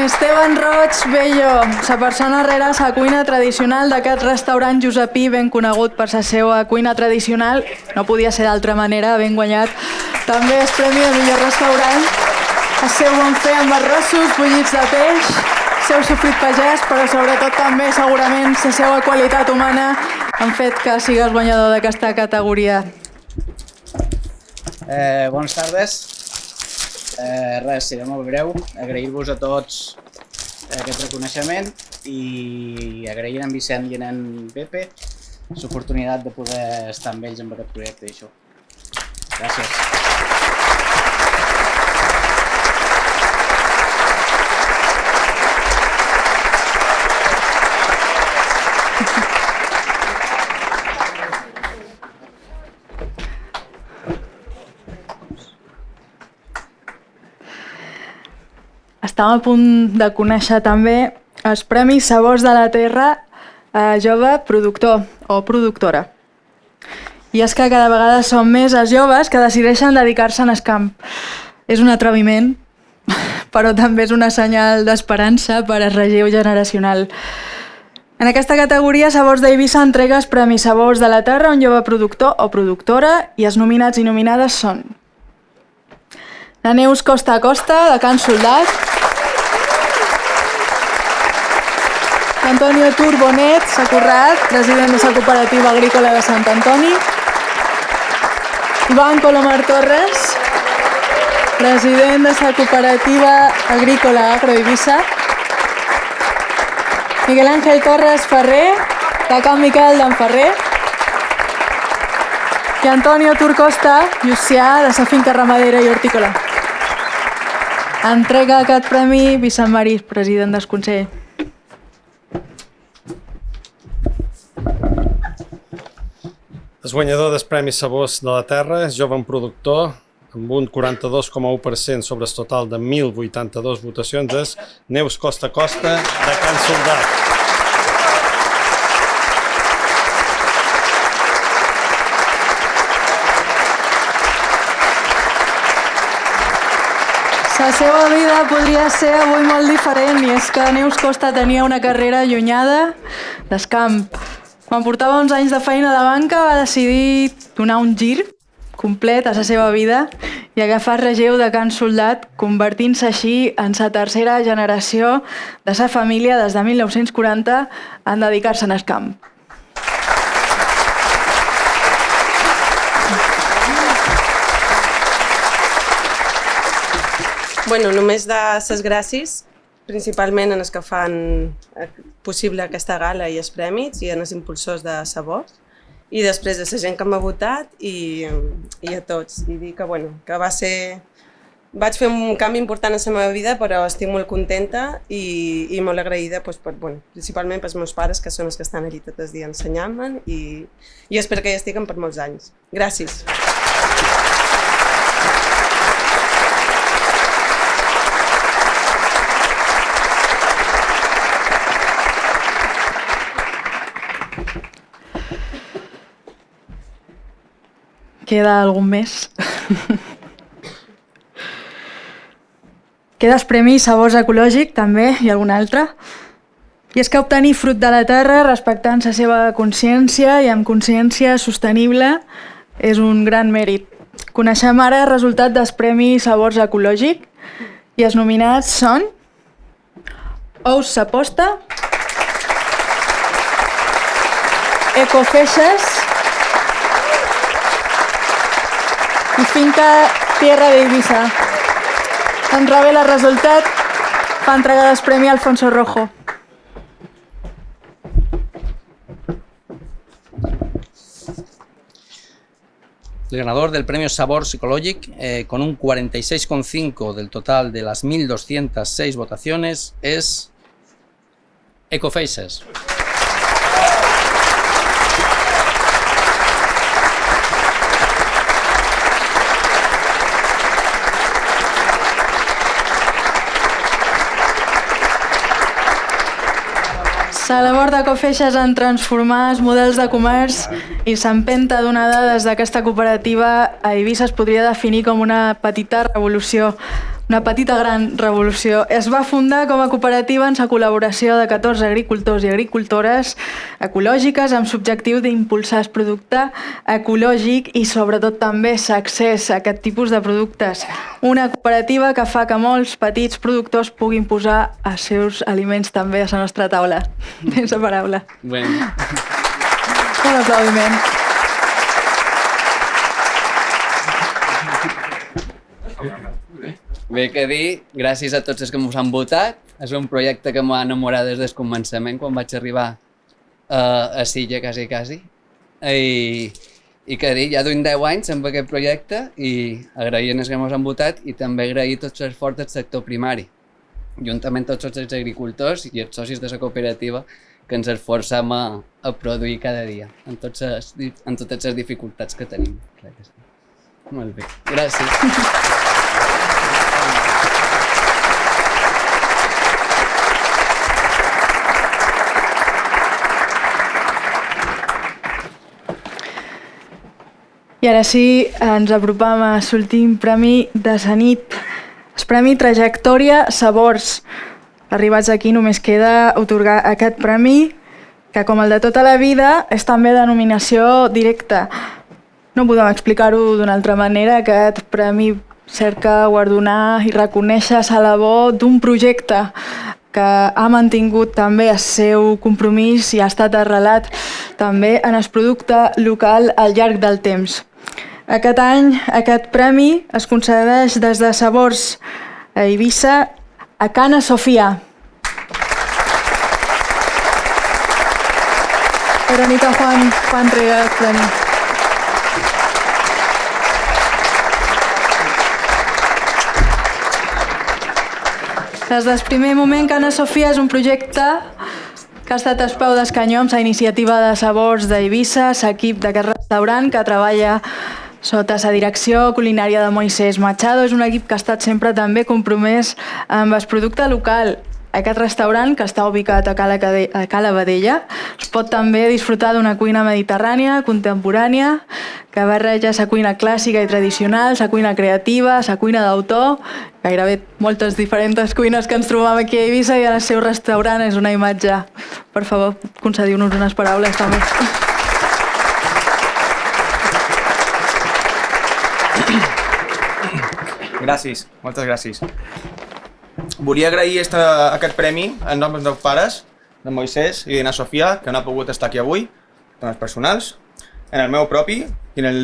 Esteban Roig Bello, la persona rere la cuina tradicional d'aquest restaurant josepí ben conegut per la seva cuina tradicional. No podia ser d'altra manera, ben guanyat. També el premi de millor restaurant. El seu bon fer amb arrossos, bullits de peix, el seu sofrit pagès, però sobretot també segurament la seva qualitat humana han fet que sigues guanyador d'aquesta categoria. Bones tardes. Res, seré molt breu. Agrair-vos a tots aquest reconeixement i agrair a en Vicent i a en Pepe l'oportunitat de poder estar amb ells en aquest projecte i això. Gràcies. Estàvem a punt de conèixer també els Premis Sabors de la Terra a jove productor o productora. I és que cada vegada són més els joves que decideixen dedicar-se en el camp. És un atreviment, però també és una senyal d'esperança per al relleu generacional. En aquesta categoria, Sabors d'Eivissa entrega els Premis Sabors de la Terra a un jove productor o productora i els nominats i nominades són la Neus Costa Costa, de Can Soldat, Antonio Turbonet, Sacorrat, president de la Cooperativa Agrícola de Sant Antoni, Ivan Colomar Torres, president de la Cooperativa Agrícola Agro Eivissa, Miguel Ángel Torres Ferrer, de Can Miquel d'en Ferrer, i Antonio Turcosta, llucià, de la finca ramadera i hortícola. Entrega aquest premi Vicent Marí, president del Consell. El guanyador dels Premis Sabors de la Terra és jove productor, amb un 42,1% sobre el total de 1.082 votacions, és Neus Costa Costa, de Can Soldat. La seva vida podria ser avui molt diferent i és que Neus Costa tenia una carrera allunyada del camp. Quan portava uns anys de feina a la banca va decidir donar un gir complet a la seva vida i agafar el relleu de Can Soldat, convertint-se així en la tercera generació de la família des de 1940 en dedicar-se al camp. Bueno, només de ses gràcies, principalment en els que fan possible aquesta gala i els premis i en els impulsors de Sabors i després de la gent que m'ha votat i a tots. I dir que, bueno, que vaig fer un canvi important en la meva vida, però estic molt contenta i molt agraïda principalment pels meus pares, que són els que estan allí tot el dia ensenyant-me i espero que hi estiguen per molts anys. Gràcies. Queda algun més? Queda el Premi Sabors Ecològic, també, i algun altre. I és que obtenir fruit de la terra respectant la seva consciència i amb consciència sostenible és un gran mèrit. Coneixem ara el resultat del Premi Sabors Ecològic i els nominats són Ous S'Aposta, Ecofeixes i Finca Tierra d'Eivissa. En revela el resultat, fa entrega del premi a Alfonso Rojo. El ganador del premio Sabor Psicológic, con un 46,5% del total de las 1.206 votaciones, es Ecofaces. La labor de Cofeixes en transformar els models de comerç i s'empenta donar dades d'aquesta cooperativa a Eivissa es podria definir com una petita revolució, una petita gran revolució. Es va fundar com a cooperativa en la col·laboració de 14 agricultors i agricultores ecològiques amb l'objectiu d'impulsar el producte ecològic i sobretot també l'accés a aquest tipus de productes. Una cooperativa que fa que molts petits productors puguin posar els seus aliments també a la nostra taula. Tens la paraula. Bueno. Un aplaudiment. Bé que dir, gràcies a tots els que ens han votat. És un projecte que m'ha enamorat des del començament, quan vaig arribar a Silla, quasi. I que dir, ja duim 10 anys amb aquest projecte i agrair els que ens han votat i també agrair tots els esforços del sector primari, juntament tots els agricultors i els socis de la cooperativa que ens esforcem a produir cada dia, en totes les dificultats que tenim. Molt bé, gràcies. I ara sí, ens apropam a l'últim premi de la nit, el Premi Trajectòria Sabors. Arribats aquí només queda atorgar aquest premi, que com el de tota la vida és també de nominació directa. No podem explicar-ho d'una altra manera, aquest premi cerca guardonar i reconèixer la labor d'un projecte que ha mantingut també el seu compromís i ha estat arrelat també en el producte local al llarg del temps. Aquest any, aquest premi es concedeix des de Sabors a Eivissa a Cana Sofia. Verónica Juan entrega el premi. Des del primer moment, Cana Sofia és un projecte que ha estat el peu d'escanyó amb la iniciativa de Sabors d'Eivissa, l'equip d'aquest restaurant que treballa sota la direcció culinària de Moisés Machado. És un equip que ha estat sempre també compromès amb el producte local. Aquest restaurant, que està ubicat a Cala Vedella, es pot també disfrutar d'una cuina mediterrània, contemporània, que barreja la cuina clàssica i tradicional, la cuina creativa, la cuina d'autor, gairebé moltes diferents cuines que ens trobam aquí a Eivissa, i el seu restaurant és una imatge. Per favor, concediu-nos unes paraules també. Gràcies, moltes gràcies. Volia agrair aquest premi en nom dels meus pares, de Moisés i de na Sofia, que no ha pogut estar aquí avui, temes personals, en el meu propi i en el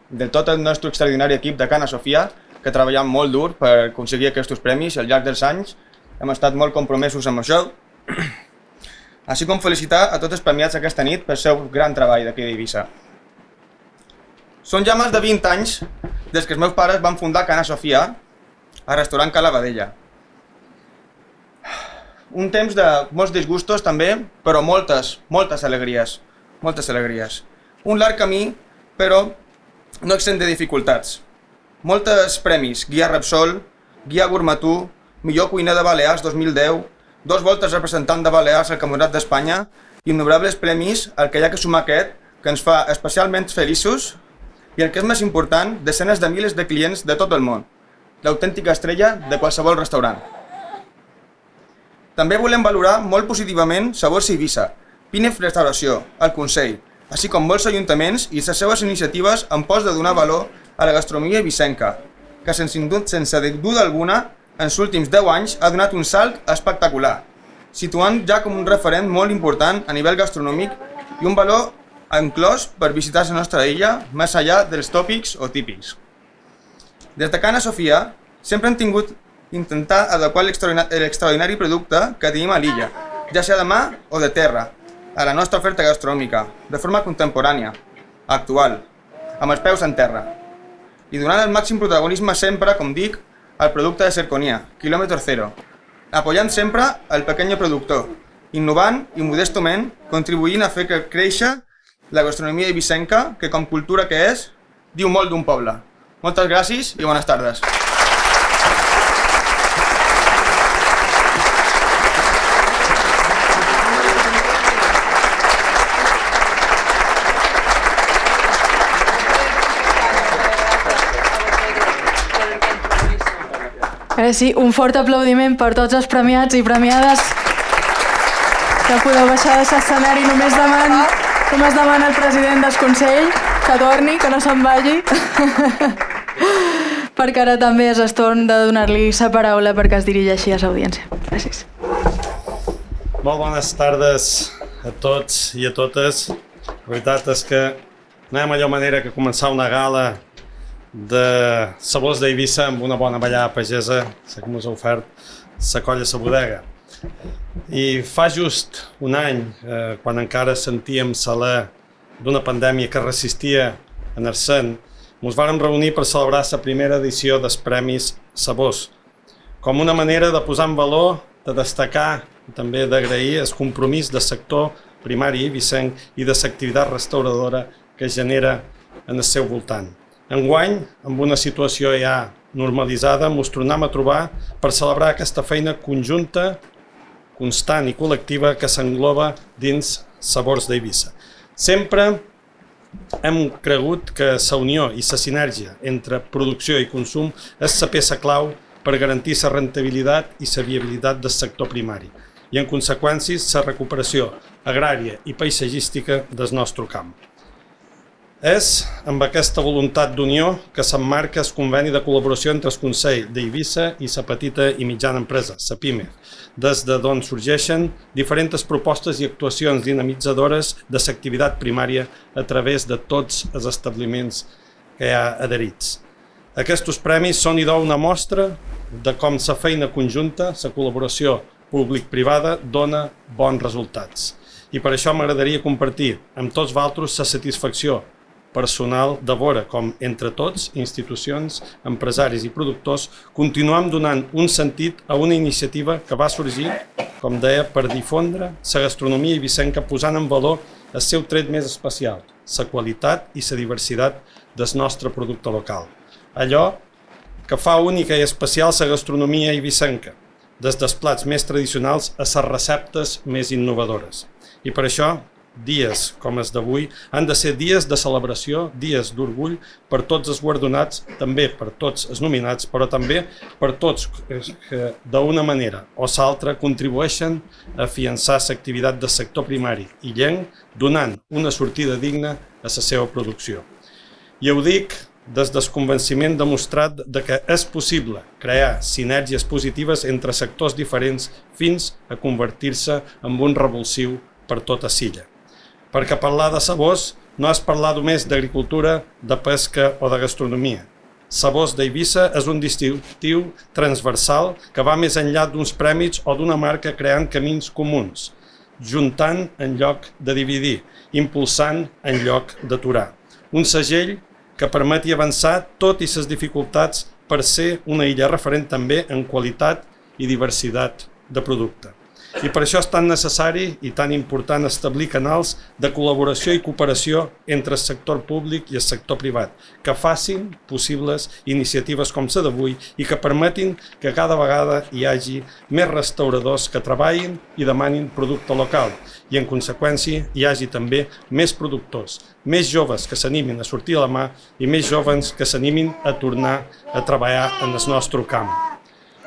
de tot el nostre extraordinari equip de Cana Sofia, que treballam molt dur per aconseguir aquests premis i al llarg dels anys hem estat molt compromesos amb això. Així com felicitar a tots els premiats aquesta nit pel seu gran treball d'aquí d'Eivissa. Són ja més de 20 anys des que els meus pares van fundar Cana Sofia al restaurant Cala Vedella. Un temps de molts disgustos també, però moltes alegries. Un llarg camí, però no exempt de dificultats. Molts premis, Guia Repsol, Guia Gourmetú, Millor cuiner de Balears 2010, 2 voltes representant de Balears al Campionat d'Espanya i innombrables premis, el que hi ha que sumar aquest, que ens fa especialment feliços i el que és més important, desenes de milers de clients de tot el món, l'autèntica estrella de qualsevol restaurant. També volem valorar molt positivament Sabors Eivissa, Pinef Restauració, el Consell, així com molts ajuntaments i les seves iniciatives en pos de donar valor a la gastronomia eivissenca, que sense dubte alguna, en els últims 10 anys ha donat un salt espectacular, situant ja com un referent molt important a nivell gastronòmic i un valor inclòs per visitar la nostra illa més enllà dels tòpics o típics. Des de Cana Sofia sempre hem tingut intentar adequar l'extraordinari producte que tenim a l'illa, ja sigui de mà o de terra, a la nostra oferta gastronòmica, de forma contemporània, actual, amb els peus en terra, i donant el màxim protagonisme sempre, com dic, al producte de cerconia, quilòmetre zero, apoyant sempre el pequeño productor, innovant i modestament contribuint a fer créixer la gastronomia eivissenca, que com cultura que és, diu molt d'un poble. Moltes gràcies i bones tardes. Ara sí, un fort aplaudiment per tots els premiats i premiades que podeu baixar d'aquest escenari. Només demana el president del Consell que torni, que no se'n vagi, perquè ara també és torn de donar-li la paraula perquè es dirigeixi a l'audiència. Gràcies. Molt bones tardes a tots i a totes. La veritat és que no hi ha millor manera que començar una gala de sabors d'Eivissa amb una bona ballada pagesa, la que ens ha ofert la colla La Bodega. I fa just un any, quan encara sentíem l'alè d'una pandèmia que resistia en Arsèn, ens vàrem reunir per celebrar la primera edició dels Premis Sabors, com una manera de posar en valor, de destacar i també d'agrair el compromís del sector primari eivissenc i de l'activitat restauradora que genera en el seu voltant. Enguany, amb una situació ja normalitzada, ens tornem a trobar per celebrar aquesta feina conjunta, constant i col·lectiva que s'engloba dins Sabors d'Eivissa. Sempre hem cregut que la unió i la sinergia entre producció i consum és la peça clau per garantir la rentabilitat i la viabilitat del sector primari i, en conseqüència, la recuperació agrària i paisatgística del nostre camp. És amb aquesta voluntat d'unió que s'emmarca el conveni de col·laboració entre el Consell d'Eivissa i la petita i mitjana empresa, la PIME, des d'on sorgeixen diferents propostes i actuacions dinamitzadores de l'activitat primària a través de tots els establiments que hi ha adherits. Aquests premis són idò una mostra de com la feina conjunta, la col·laboració públic-privada, dona bons resultats. I per això m'agradaria compartir amb tots vosaltres la satisfacció personal de veure com, entre tots, institucions, empresaris i productors, continuem donant un sentit a una iniciativa que va sorgir, com deia, per difondre la gastronomia eivissenca posant en valor el seu tret més especial, la qualitat i la diversitat del nostre producte local. Allò que fa única i especial la gastronomia eivissenca, des dels plats més tradicionals a les receptes més innovadores. I per això, dies com els d'avui han de ser dies de celebració, dies d'orgull per tots els guardonats, també per tots els nominats, però també per tots que d'una manera o l'altra contribueixen a afiançar l'activitat del sector primari illenc, donant una sortida digna a la seva producció. I ho dic des del convenciment demostrat de que és possible crear sinergies positives entre sectors diferents fins a convertir-se en un revulsiu per tota l'illa. Perquè parlar de sabors no és parlar només d'agricultura, de pesca o de gastronomia. Sabors d'Eivissa és un distintiu transversal que va més enllà d'uns premis o d'una marca creant camins comuns, juntant en lloc de dividir, impulsant en lloc d'aturar. Un segell que permeti avançar tot i les dificultats per ser una illa referent també en qualitat i diversitat de producte. I per això és tan necessari i tan important establir canals de col·laboració i cooperació entre el sector públic i el sector privat, que facin possibles iniciatives com la d'avui i que permetin que cada vegada hi hagi més restauradors que treballin i demanin producte local i, en conseqüència, hi hagi també més productors, més joves que s'animin a sortir a la mà i més joves que s'animin a tornar a treballar en el nostre camp.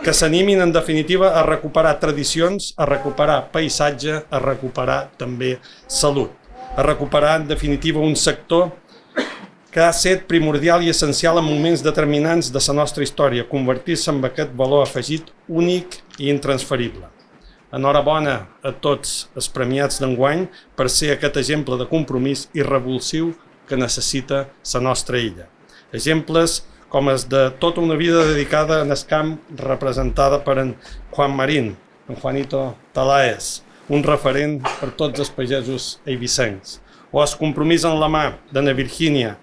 Que s'animin, en definitiva, a recuperar tradicions, a recuperar paisatge, a recuperar també salut, a recuperar, en definitiva, un sector que ha estat primordial i essencial en moments determinants de la nostra història, convertir-se en aquest valor afegit únic i intransferible. Enhorabona a tots els premiats d'enguany per ser aquest exemple de compromís i revulsiu que necessita la nostra illa. Exemples com és de tota una vida dedicada en el camp representada per en Juan Marín, en Juanito Talaes, un referent per tots els pagesos eivissencs. O el compromís en la mà d'Anna Virgínia,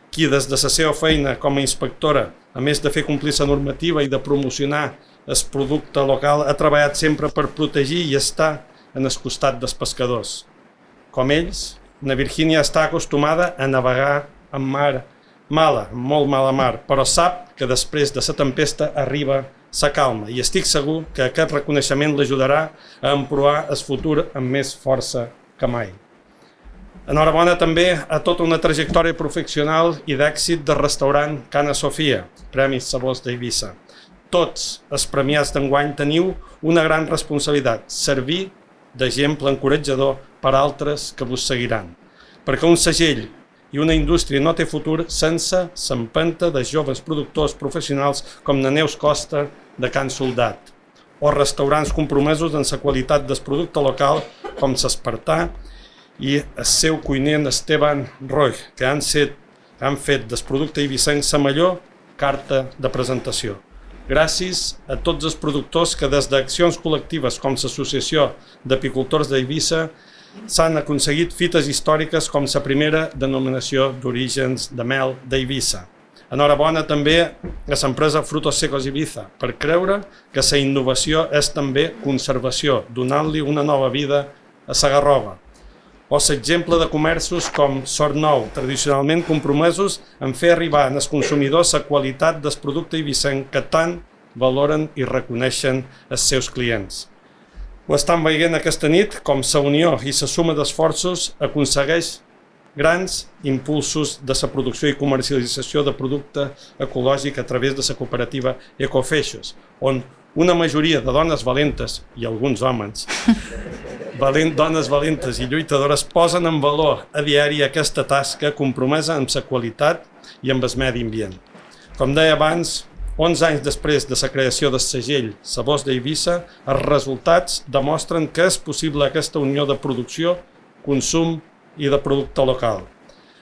qui des de la seva feina com a inspectora, a més de fer complir la normativa i de promocionar el producte local, ha treballat sempre per protegir i estar en el costat dels pescadors. Com ells, Anna Virgínia està acostumada a navegar en mar mala, molt mala mar, però sap que després de la tempesta arriba la calma i estic segur que aquest reconeixement l'ajudarà a emprovar el futur amb més força que mai. Enhorabona també a tota una trajectòria professional i d'èxit del restaurant Cana Sofia, Premis Sabors d'Eivissa. tots els premiats d'enguany teniu una gran responsabilitat, servir d'exemple encoratjador per a altres que vos seguiran. Perquè un segell i una indústria no té futur sense l'empenta de joves productors professionals com na Neus Costa de Can Soldat, o restaurants compromesos en la qualitat del producte local com l'Espartà i el seu cuiner Esteban Roig, que han fet del producte eivissenc la millor carta de presentació. Gràcies a tots els productors que des d'accions col·lectives com l'Associació d'Apicultors d'Eivissa s'han aconseguit fites històriques com la primera denominació d'orígens de mel d'Eivissa. Enhorabona també a l'empresa Frutos Secos Ibiza per creure que la innovació és també conservació, donant-li una nova vida a la garrova. O l'exemple de comerços com Sort Nou, tradicionalment compromesos en fer arribar als consumidors la qualitat del producte eivissenc que tant valoren i reconeixen els seus clients. Ho estan veient aquesta nit com la unió i la suma d'esforços aconsegueix grans impulsos de la producció i comercialització de producte ecològic a través de la cooperativa Ecofeixos, on una majoria de dones valentes i alguns homes dones valentes i lluitadores posen en valor a diari aquesta tasca compromesa amb la qualitat i amb el medi ambient. Com deia abans, 11 anys després de la creació del segell Sabors d'Eivissa, els resultats demostren que és possible aquesta unió de producció, consum i de producte local.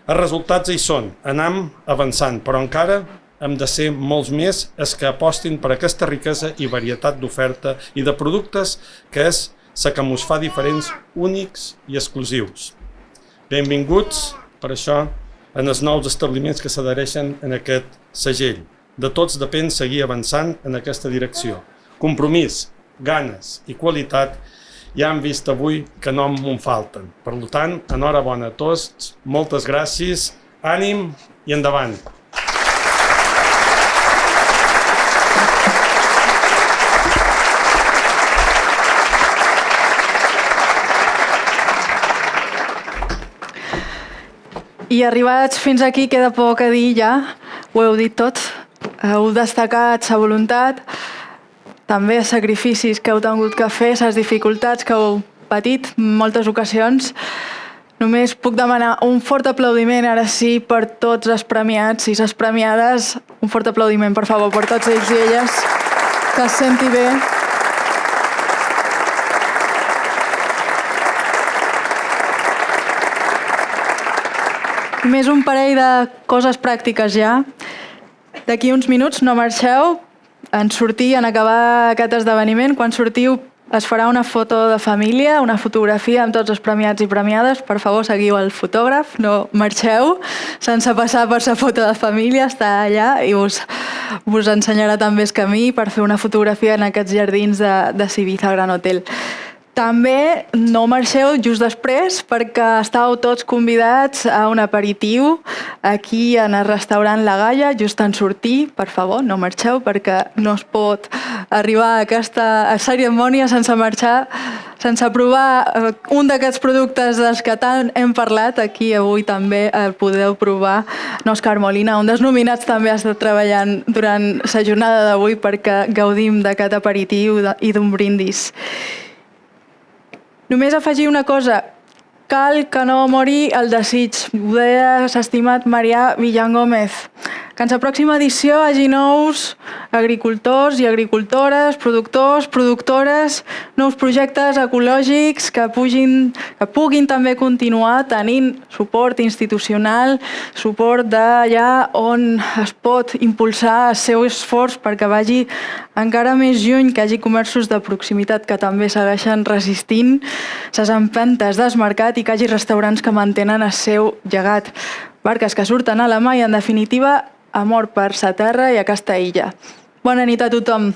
Els resultats hi són, anem avançant, però encara hem de ser molts més els que apostin per aquesta riquesa i varietat d'oferta i de productes que és la que ens fa diferents, únics i exclusius. Benvinguts, per això, en els nous establiments que s'adhereixen en aquest segell. De tots depèn seguir avançant en aquesta direcció. Compromís, ganes i qualitat ja hem vist avui que no m'en falten. Per tant, enhorabona a tots, moltes gràcies, ànim i endavant. I arribats fins aquí queda poc a dir ja, ho heu dit tot. Heu destacat la voluntat, també els sacrificis que heu tingut que fer, les dificultats que heu patit en moltes ocasions. Només puc demanar un fort aplaudiment, ara sí, per tots els premiats i les premiades. Un fort aplaudiment, per favor, per tots ells i elles, que es senti bé. Més un parell de coses pràctiques ja. D'aquí uns minuts no marxeu, en sortir, en acabar aquest esdeveniment, quan sortiu es farà una foto de família, una fotografia amb tots els premiats i premiades. Per favor, seguiu el fotògraf, no marxeu sense passar per la foto de família, està allà i us ensenyarà també el camí per fer una fotografia en aquests jardins de Ibiza Gran Hotel. També no marxeu just després perquè estàu tots convidats a un aperitiu aquí en el restaurant La Gaia, just en sortir. Per favor, no marxeu perquè no es pot arribar a aquesta cerimònia sense marxar, sense provar un d'aquests productes dels que tant hem parlat. Aquí avui també el podeu provar. Òscar Molina, un dels nominats, també ha estat treballant durant la jornada d'avui perquè gaudim d'aquest aperitiu i d'un brindis. Només afegir una cosa, cal que no mori el desig. Ho deia l'estimat Marià Villan Gómez, que en la pròxima edició hi hagi nous agricultors i agricultores, productors, productores, nous projectes ecològics que puguin també continuar tenint suport institucional, suport d'allà on es pot impulsar el seu esforç perquè vagi encara més lluny, que hi hagi comerços de proximitat que també segueixen resistint les empentes del mercat i que hi hagi restaurants que mantenen el seu llegat. Barques que surten a la mà i, en definitiva, amor per sa terra i aquesta illa. Bona nit a tothom.